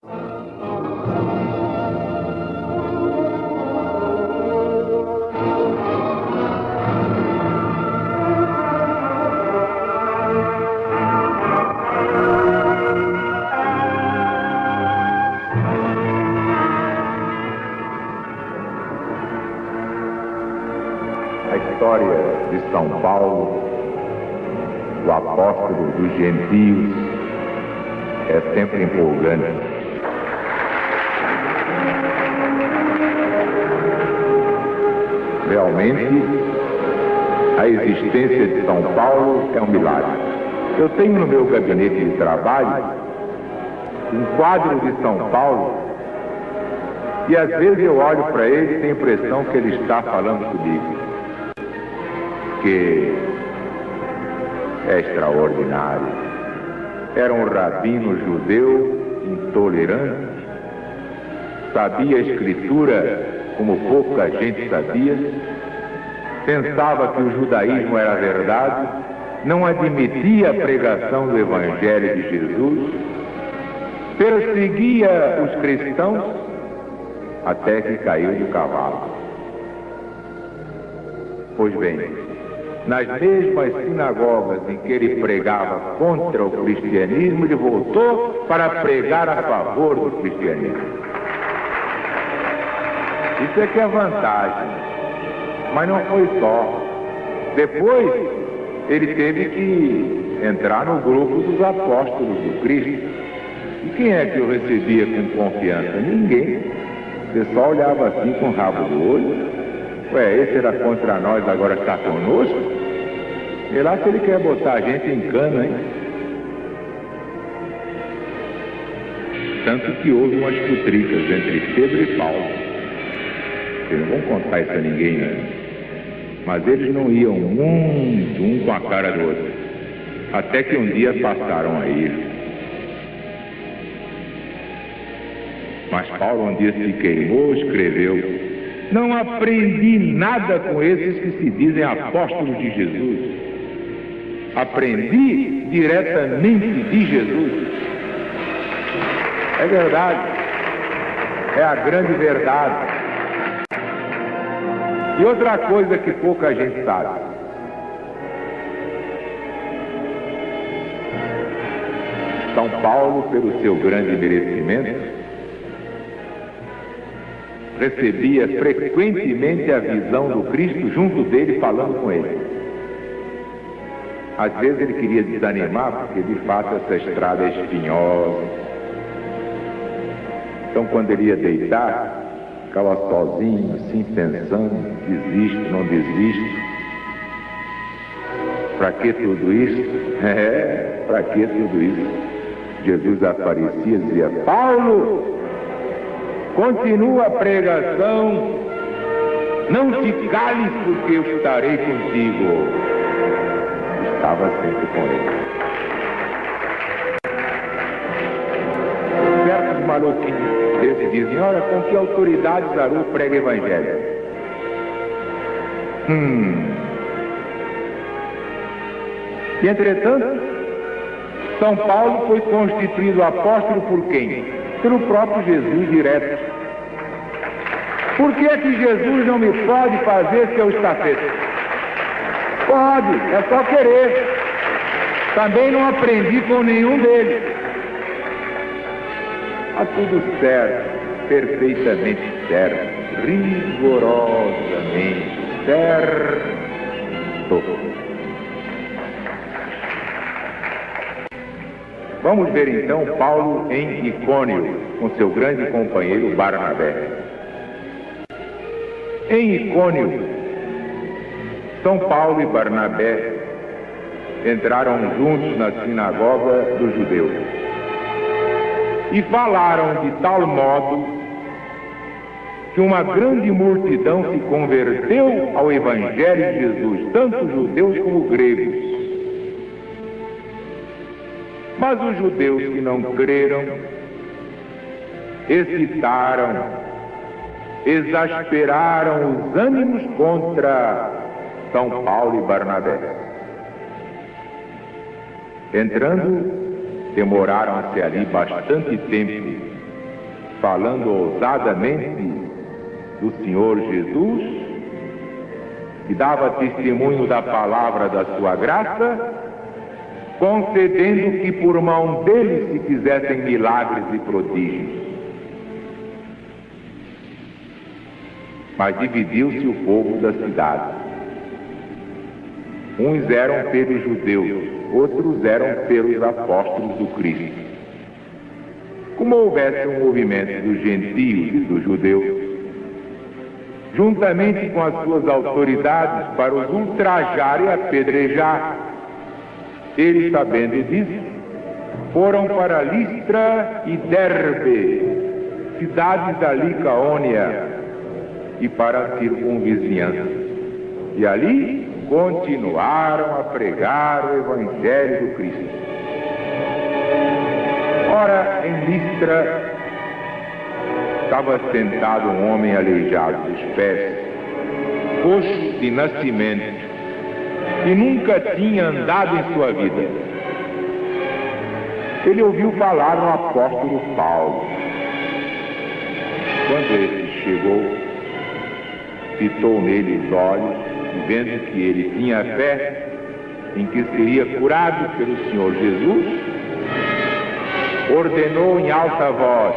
A história de São Paulo, o apóstolo dos gentios, é sempre empolgante. Realmente, a existência de São Paulo é um milagre. Eu tenho no meu gabinete de trabalho um quadro de São Paulo e às vezes eu olho para ele e tenho a impressão que ele está falando comigo. Que é extraordinário. Era um rabino judeu intolerante, sabia a escritura como pouca gente sabia, pensava que o judaísmo era verdade, não admitia a pregação do Evangelho de Jesus, perseguia os cristãos até que caiu do cavalo. Pois bem, nas mesmas sinagogas em que ele pregava contra o cristianismo, ele voltou para pregar a favor do cristianismo. Isso é que é vantagem. Mas não foi só. Depois, ele teve que entrar no grupo dos apóstolos do Cristo. E quem é que eu recebia com confiança? Ninguém. Você só olhava assim com o rabo do olho. Ué, esse era contra nós, agora está conosco? E lá se ele quer botar a gente em cana, hein? Tanto que houve umas futricas entre Pedro e Paulo. Vocês não vão contar isso a ninguém, né? Mas eles não iam muito um com a cara do outro. Até que um dia passaram a ir. Mas Paulo um dia se queimou, escreveu: não aprendi nada com esses que se dizem apóstolos de Jesus. Aprendi diretamente de Jesus. É verdade. É a grande verdade. E outra coisa que pouca gente sabe. São Paulo, pelo seu grande merecimento, recebia frequentemente a visão do Cristo junto dele, falando com ele. Às vezes ele queria desanimar, porque de fato essa estrada é espinhosa. Então quando ele ia deitar, ficava sozinho, assim, pensando, desisto, não desisto. Para que tudo isso? Para que tudo isso? Jesus aparecia e dizia: Paulo, continua a pregação, não te cales, porque eu estarei contigo. Estava sempre com ele. Certos maluquinhos desses dizem: olha, com que autoridade Zaru prega evangelho? E entretanto, São Paulo foi constituído apóstolo por quem? Pelo próprio Jesus direto. Por que é que Jesus não me pode fazer seu estafeta? Pode, é só querer. Também não aprendi com nenhum deles. Está tudo certo, perfeitamente certo, rigorosamente certo. Vamos ver então Paulo em Icônio, com seu grande companheiro Barnabé. Em Icônio, São Paulo e Barnabé entraram juntos na sinagoga dos judeus e falaram de tal modo que uma grande multidão se converteu ao Evangelho de Jesus, tanto judeus como gregos. Mas os judeus que não creram excitaram, exasperaram os ânimos contra São Paulo e Barnabé. Entrando, demoraram-se ali bastante tempo falando ousadamente do Senhor Jesus, que dava testemunho da palavra da sua graça, concedendo que por mão dele se fizessem milagres e prodígios. Mas dividiu-se o povo da cidade. Uns eram pelos judeus, outros eram pelos apóstolos do Cristo. Como houvesse um movimento dos gentios e dos judeus, juntamente com as suas autoridades, para os ultrajar e apedrejar, eles, sabendo disso, foram para Listra e Derbe, cidades da Licaônia, e para a circunvizinhança. E ali continuaram a pregar o Evangelho do Cristo. Ora, em Listra estava sentado um homem aleijado dos pés, coxo de nascimento, e nunca tinha andado em sua vida. Ele ouviu falar no apóstolo Paulo. Quando este chegou, fitou nele os olhos, e vendo que ele tinha fé em que seria curado pelo Senhor Jesus, ordenou em alta voz: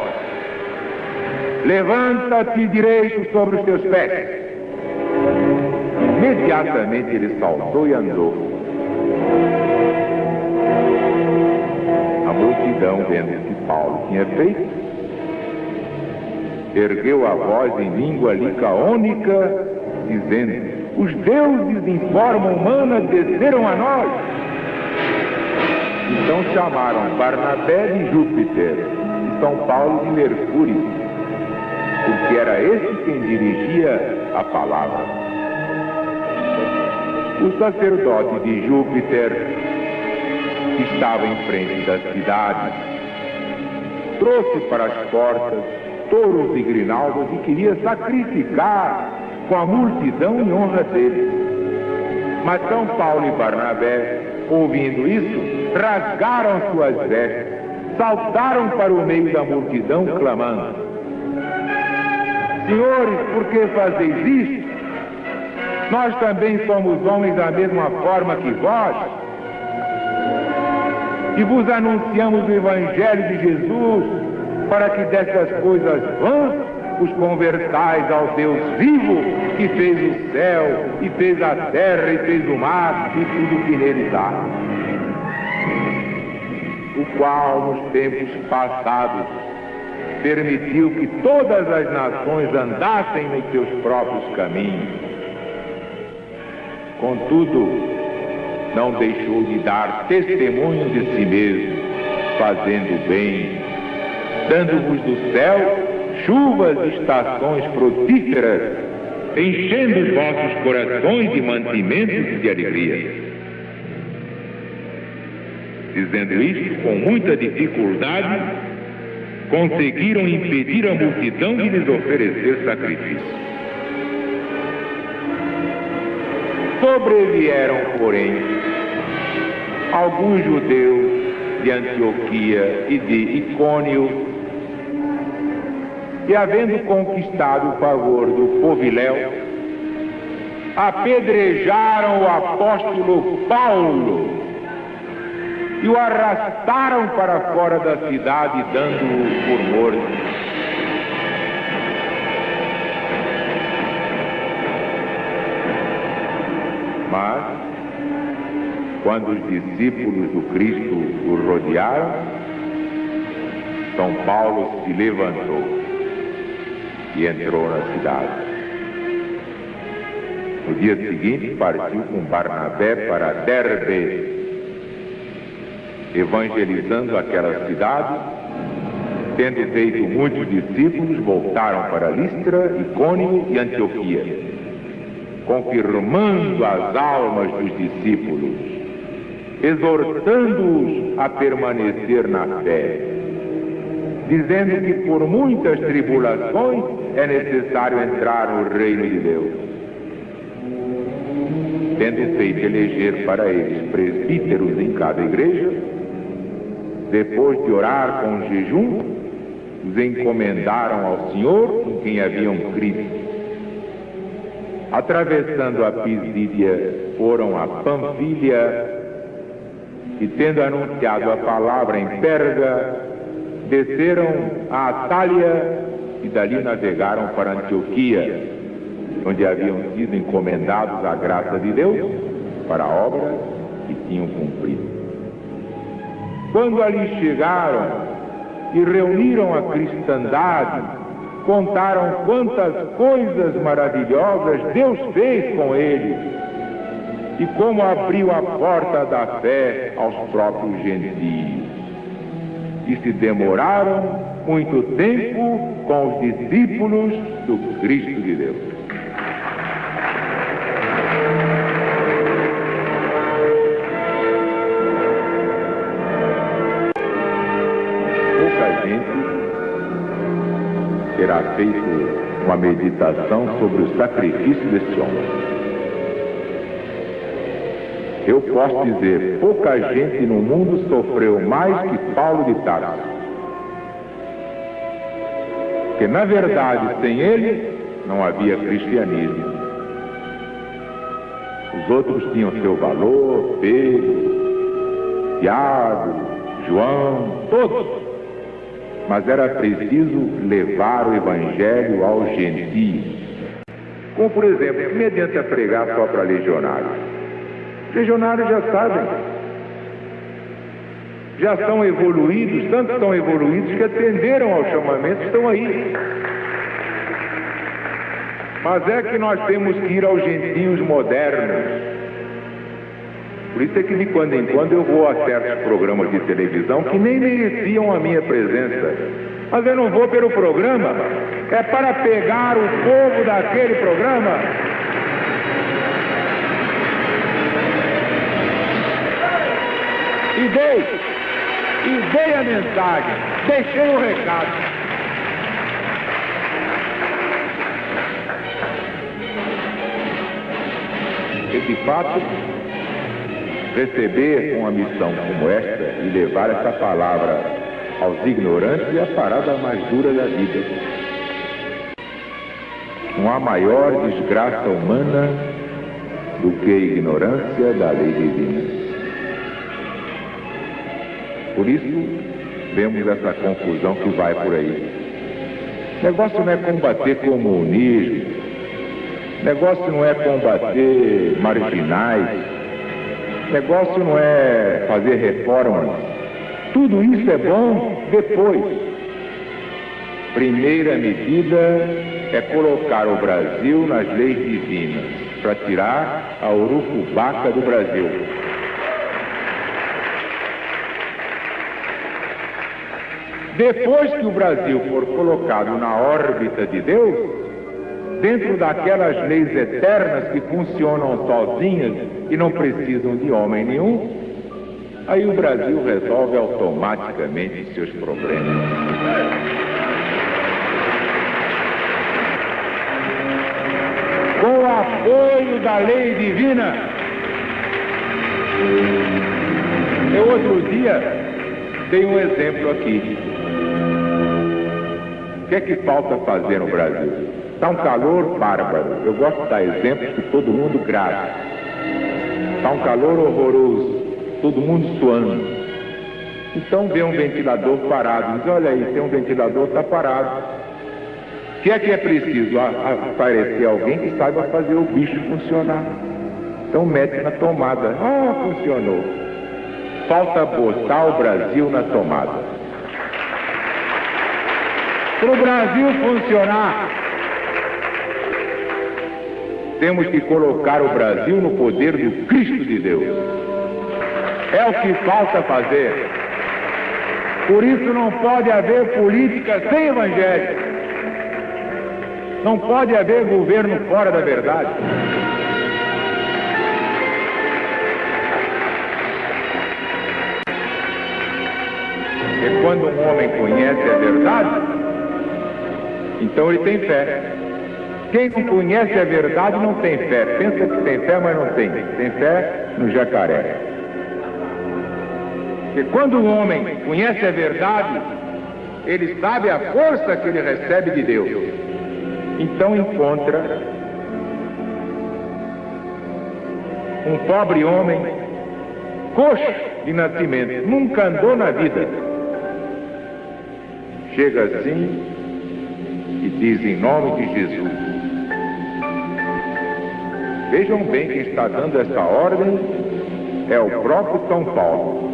levanta-te direito sobre os teus pés. Imediatamente ele saltou e andou. A multidão, vendo o que Paulo tinha feito, ergueu a voz em língua licaônica, dizendo: os deuses em forma humana desceram a nós. Então chamaram Barnabé de Júpiter e São Paulo de Mercúrio, porque era esse quem dirigia a palavra. O sacerdote de Júpiter, que estava em frente da cidade, trouxe para as portas touros e grinaldas e queria sacrificar com a multidão em honra dele. Mas São Paulo e Barnabé, ouvindo isso, rasgaram suas vestes, saltaram para o meio da multidão, clamando: senhores, por que fazeis isto? Nós também somos homens da mesma forma que vós, e vos anunciamos o Evangelho de Jesus, para que dessas coisas vãs os convertais ao Deus vivo, que fez o céu, e fez a terra, e fez o mar, e tudo que neles há. O qual, nos tempos passados, permitiu que todas as nações andassem nos seus próprios caminhos. Contudo, não deixou de dar testemunho de si mesmo, fazendo bem, dando-vos do céu chuvas e estações frutíferas, enchendo os vossos corações de mantimentos e de alegria. Dizendo isto, com muita dificuldade, conseguiram impedir a multidão de lhes oferecer sacrifício. Sobrevieram, porém, alguns judeus de Antioquia e de Icônio, e, havendo conquistado o favor do poviléu, apedrejaram o apóstolo Paulo e o arrastaram para fora da cidade, dando-o por morto. Mas, quando os discípulos do Cristo o rodearam, São Paulo se levantou e entrou na cidade. No dia seguinte, partiu com Barnabé para Derbe, evangelizando aquela cidade. Tendo feito muitos discípulos, voltaram para Listra, Icônio e Antioquia, confirmando as almas dos discípulos, exortando-os a permanecer na fé, dizendo que por muitas tribulações é necessário entrar no reino de Deus. Tendo feito eleger para eles presbíteros em cada igreja, depois de orar com jejum, os encomendaram ao Senhor em quem haviam crido. Atravessando a Pisídia, foram a Panfilha e, tendo anunciado a palavra em Perga, desceram a Atália e dali navegaram para Antioquia, onde haviam sido encomendados à graça de Deus para a obra que tinham cumprido. Quando ali chegaram e reuniram a cristandade, contaram quantas coisas maravilhosas Deus fez com eles e como abriu a porta da fé aos próprios gentios. E se demoraram muito tempo com os discípulos do Cristo de Deus. Pouca gente terá feito uma meditação sobre o sacrifício desse homem. Eu posso dizer, pouca gente no mundo sofreu mais que Paulo de Tarso. Porque, na verdade, sem ele, não havia cristianismo. Os outros tinham seu valor, Pedro, Tiago, João, todos. Mas era preciso levar o evangelho aos gentios. Como, por exemplo, me adianta pregar só para legionários. Os legionários já sabem, já são evoluídos, tanto são evoluídos que atenderam ao chamamento, estão aí. Mas é que nós temos que ir aos gentios modernos. Por isso é que de quando em quando eu vou a certos programas de televisão que nem mereciam a minha presença. Mas eu não vou pelo programa, é para pegar o povo daquele programa. E dei a mensagem, deixei o recado. E de fato, receber uma missão como esta e levar essa palavra aos ignorantes é a parada mais dura da vida. Não há maior desgraça humana do que a ignorância da lei divina. Por isso, vemos essa confusão que vai por aí. O negócio não é combater comunismo, o negócio não é combater marginais, o negócio não é fazer reformas. Tudo isso é bom depois. Primeira medida é colocar o Brasil nas leis divinas, para tirar a urucubaca do Brasil. Depois que o Brasil for colocado na órbita de Deus, dentro daquelas leis eternas que funcionam sozinhas e não precisam de homem nenhum, aí o Brasil resolve automaticamente seus problemas. Com o apoio da lei divina. Eu outro dia dei um exemplo aqui. O que é que falta fazer no Brasil? Está um calor bárbaro. Eu gosto de dar exemplos que todo mundo grava. Está um calor horroroso. Todo mundo suando. Então vê um ventilador parado. Diz, olha aí, tem um ventilador, está parado. O que é preciso? Aparecer alguém que saiba fazer o bicho funcionar. Então mete na tomada. Ah, funcionou. Falta botar o Brasil na tomada. Para o Brasil funcionar, temos que colocar o Brasil no poder do Cristo de Deus. É o que falta fazer. Por isso não pode haver política sem evangelho. Não pode haver governo fora da verdade. Porque quando um homem conhece a verdade, então ele tem fé. Quem não conhece a verdade não tem fé. Pensa que tem fé, mas não tem. Tem fé no jacaré. Porque quando o homem conhece a verdade, ele sabe a força que ele recebe de Deus. Então encontra um pobre homem, coxo de nascimento, nunca andou na vida. Chega assim e diz em nome de Jesus. Vejam bem, quem está dando essa ordem é o próprio São Paulo.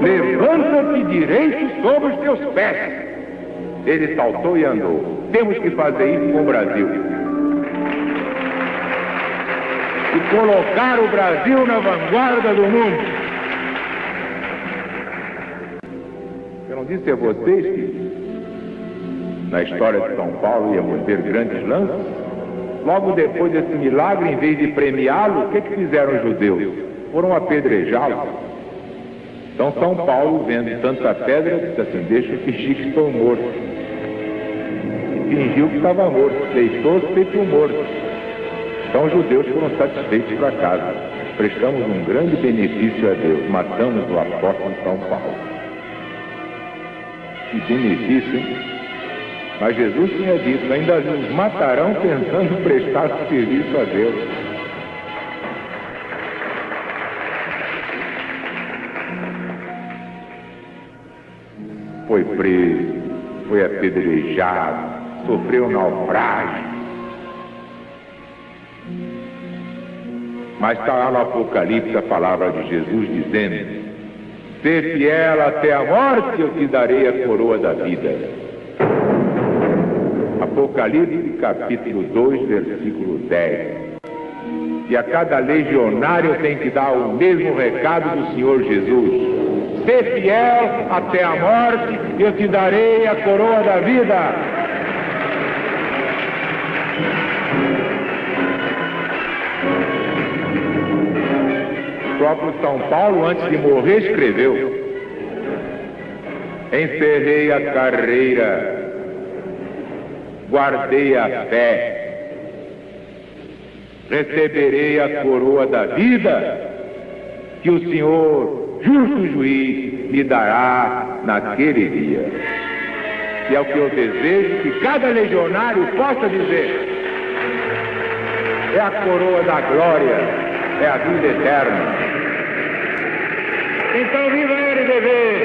Levanta-te direito sobre os teus pés. Ele saltou e andou. Temos que fazer isso com o Brasil. E colocar o Brasil na vanguarda do mundo. Eu não disse a vocês que na história de São Paulo íamos ter grandes lances? Logo depois desse milagre, em vez de premiá-lo, o que fizeram os judeus? Foram apedrejá-lo. Então São Paulo, vendo tanta pedra, disse assim: deixa eu fingir que estou morto. E fingiu que estava morto, deitou-se feito morto. Então os judeus foram satisfeitos para casa. Prestamos um grande benefício a Deus, matamos o apóstolo São Paulo. Que benefício, hein? Mas Jesus tinha dito: ainda nos matarão pensando prestar serviço a Deus. Foi preso, foi apedrejado, sofreu naufrágio. Mas está lá no Apocalipse a palavra de Jesus dizendo: ser fiel até a morte, eu te darei a coroa da vida. Apocalipse capítulo 2, versículo 10. E a cada legionário tem que dar o mesmo recado do Senhor Jesus: ser fiel até a morte, eu te darei a coroa da vida. O próprio São Paulo, antes de morrer, escreveu: encerrei a carreira, guardei a fé, receberei a coroa da vida que o Senhor, justo juiz, me dará naquele dia. E é o que eu desejo que cada legionário possa dizer: é a coroa da glória, é a vida eterna. Então viva ele, bebê!